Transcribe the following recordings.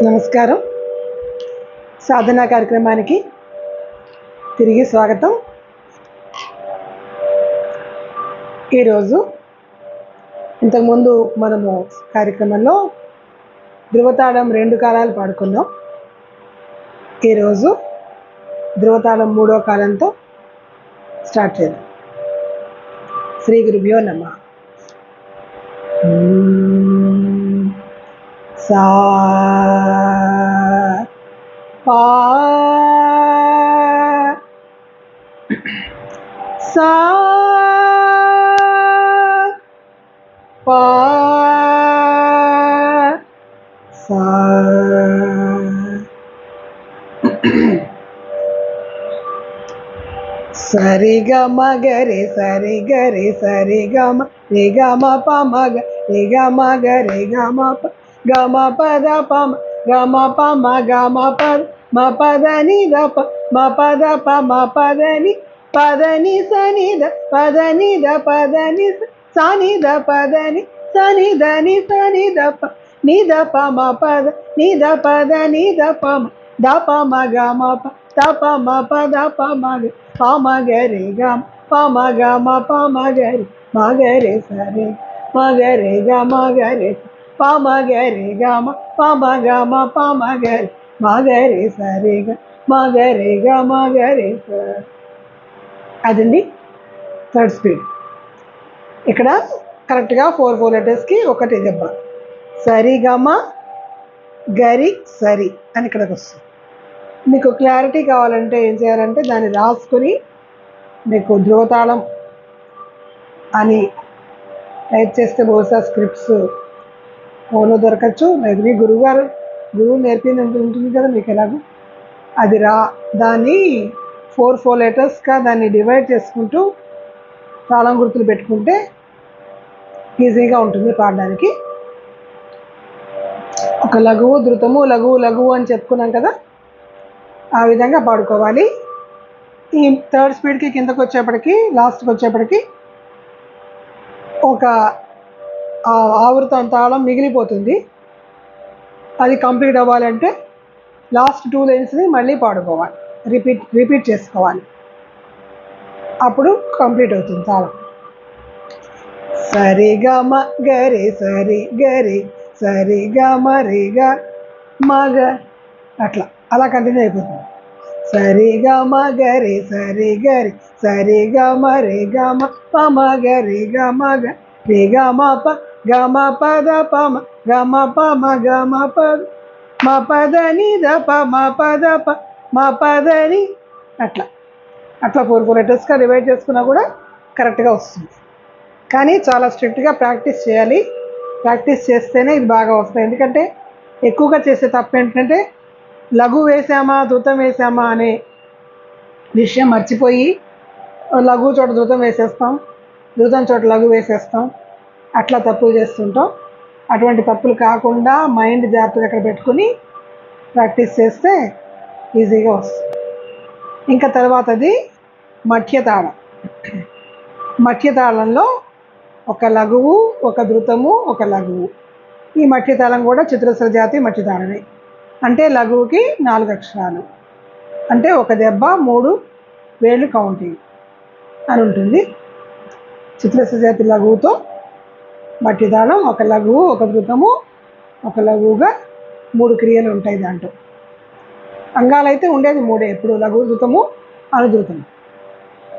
నమస్కారం. సాధనా కార్యక్రమానికి తిరిగి స్వాగతం. ఈరోజు ఇంతకుముందు మనము కార్యక్రమంలో ధృవతాళం 2 కాలాలు పాడుకున్నాం. ఈరోజు ధృవతాళం 3వ కాలంతో స్టార్ట్ చేద్దాం. శ్రీ గురుభ్యో నమః. సా పా సా పా సా సరి గమ గరి సరి గరి సరి గమ రి గమ ప మగ రి గమ గరి గమ ప గమ పద పమ గమ ప మ గమ పద మ పద ని ద ప మ పద ప మ పద ని పద ని స ని ద పద ని ద పద ని స ని ద పద ని స ని ద ని స ని ద ప ని ద ప మ పద ని ద పద ని ద ప మ ద ప మ గమ ప ద ప మ ప ద ప మ గ ప మ గ రి గ ప మ గ మ ప మ గ రి మ గ రి స రి మ గ రి గ మ గ రి ప మ గ రి గ మ ప మ గ మ ప మ గ రి మ గ రి స రి గ మ గ రి గ మ గ రి స. అదండి థర్డ్ స్పీడ్. ఇక్కడ కరెక్ట్గా 4 లెటర్స్కి ఒకటి దెబ్బ. సరి గమ గరి సరి అని ఇక్కడికి వస్తుంది. మీకు క్లారిటీ కావాలంటే ఏం చేయాలంటే దాన్ని రాసుకొని మీకు ధృవతాళం అని టైప్ చేస్తే బహుశా స్క్రిప్ట్స్ ఫోన్లో దొరకచ్చు. లేదు మీ గురువు నేర్పింది ఉంటుంది కదా మీకు ఎలాగో అది దాన్ని 4 లెటర్స్గా దాన్ని డివైడ్ చేసుకుంటూ తాళం గుర్తులు పెట్టుకుంటే ఈజీగా ఉంటుంది పాడడానికి. ఒక లఘువు ధృతము లఘువు అని చెప్పుకున్నాం కదా, ఆ విధంగా పాడుకోవాలి. ఈ థర్డ్ స్పీడ్కి కిందకు వచ్చేప్పటికి లాస్ట్కి వచ్చేప్పటికి ఒక ఆవృతం తాళం మిగిలిపోతుంది. అది కంప్లీట్ అవ్వాలంటే లాస్ట్ 2 లైన్స్ని మళ్ళీ పాడుకోవాలి, రిపీట్ చేసుకోవాలి. అప్పుడు కంప్లీట్ అవుతుంది తాళం. సరి గమ గరి సరి గరి సరి గమ రి గ మగ అలా కంటిన్యూ అయిపోతుంది. సరి గమ గరి సరి గరి సరి గమ రి గమ ప మ గ రి గ మ గ రి గ మ ప గ మ పద ప మ గ మ ప మ గ మ పద మ పద ని ద ప మ పద ప మ పద ని అట్లా 4 లెటర్స్గా డివైడ్ చేసుకున్నా కూడా కరెక్ట్గా వస్తుంది. కానీ చాలా స్ట్రిక్ట్గా ప్రాక్టీస్ చేయాలి. ప్రాక్టీస్ చేస్తేనే ఇది బాగా వస్తాయి. ఎందుకంటే ఎక్కువగా చేసే తప్పు ఏంటంటే లఘు వేసామా ధృతం వేసామా అనే విషయం మర్చిపోయి లఘు చోట ధృతం వేసేస్తాం, ధృతం చోట లఘు వేసేస్తాం, అట్లా తప్పులు చేస్తుంటాం. అటువంటి తప్పులు కాకుండా మైండ్ జాగ్రత్తగా అక్కడ పెట్టుకుని ప్రాక్టీస్ చేస్తే ఈజీగా వస్తుంది. ఇంకా తర్వాతది మధ్యతాళం. మధ్యతాళంలో ఒక లఘువు ఒక ధృతము ఒక లఘువు. ఈ మధ్యతాళం కూడా చతురస్ర జాతి మధ్యతాళమే. అంటే లఘువుకి 4 అక్షరాలు, అంటే ఒక దెబ్బ 3 వేళ్ళు కౌంటింగ్ అని ఉంటుంది. చతురస్ర జాతి లఘువుతో మధ్యతాళం ఒక లఘువు ఒక ధృతము ఒక లఘువుగా 3 క్రియలు ఉంటాయి. దాంట్లో అంగాలు అయితే ఉండేది 3 ఎప్పుడు లఘువు ధృతము అనుధృతము.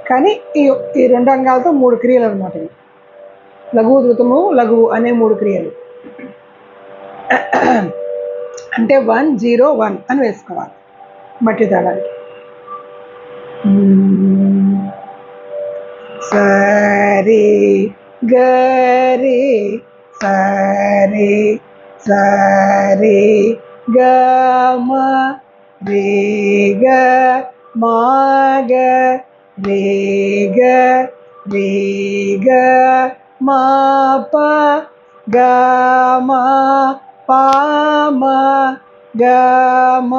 కానీ ఈ 2 అంగాలతో 3 క్రియలు అనమాట. లఘువు ధృతము లఘువు అనే 3 క్రియలు. అంటే 1 0 1 అని వేసుకోవాలి మధ్యతాళానికి. సరి గరి సరి సరి గమ రి గ మ గ రి గ రి గ మ ప గ మ ప మ గ మ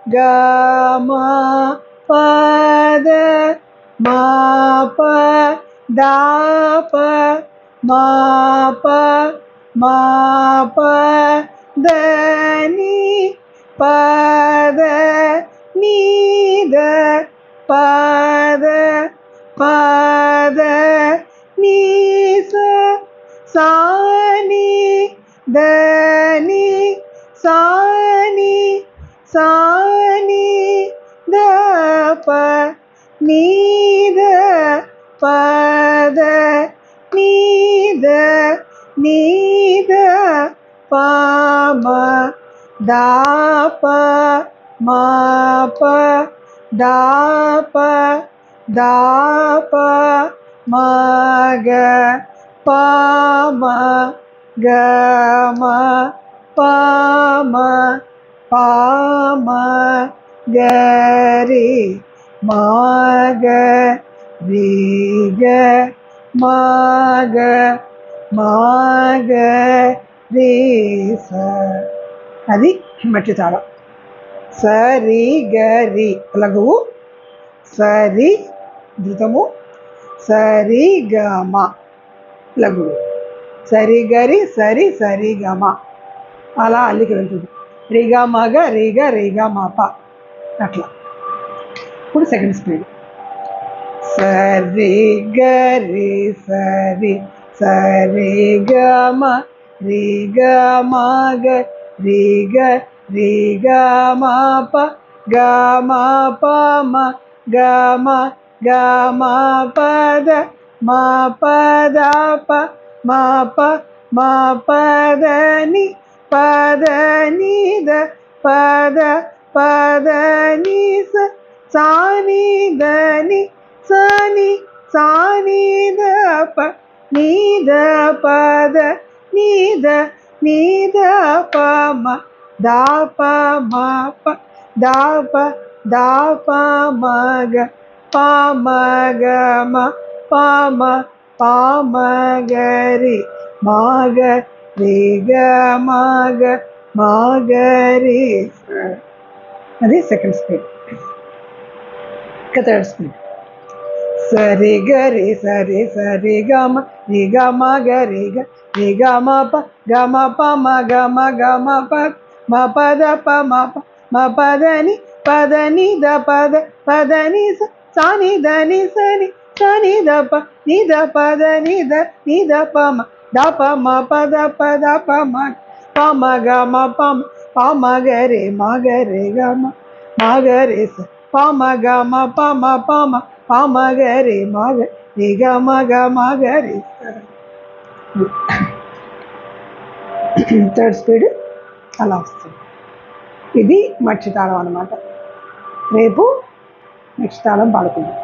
గ మ పద మ ప ద ప మ ప మా పద ని పద నీద పద పద నీ సాని దని సాని సాని దప నీద పద నీద నీద పామ దాప మాప దాప దాప మగ పామ గమ పామ పామ గరి మగ రిగ మగ మగ రీస. అది మట్టి తాళం. సరి గరి లఘువు, సరి ధృతము, సరి గమ లఘువు, సరి గరి సరి సరి గమ అలా అల్లికి వెళ్తుంది. రిగా మగ రిగా రిగా మాప అట్లా. ఇప్పుడు సెకండ్ స్పీడ్. సరి గరి సరి సరి గమ రిగ మగ రిగ రిగ మాప గమ పమ గమ గమ పద మా పద ప మా ప మా పద ని పద నిద పద పద ని సాని దని సాని సాని ద ప నీద పద నీద నీద పమ దాప మాప దాప దాప మగ పామగమ పామ పామగరి మగ రిగ మగ మగరి. అది సెకండ్ స్పీడ్. ఇక థర్డ్ స్పీడ్. సరి గరి సరి సరి గమ రిగ మగ రిగ రిగ మ ప గమ పమ గమ గమ ప మ పద ప మ ప మ పదని పదని ద పద పదని సాని దని సని సని ద ప ని ద పద ని ద పమ ద ప మ పద పద ప మ పమ గమ పమ పమ గరి మగ రి గమ మగ రి స పమ గమ పమ పమ పమ గరి మగ రి గమ గమ గరి. థర్డ్ స్పీడ్ అలా వస్తుంది. ఇది మక్షి తాళం అన్నమాట. రేపు నెక్స్ట్ తాళం పాడుకుందాం.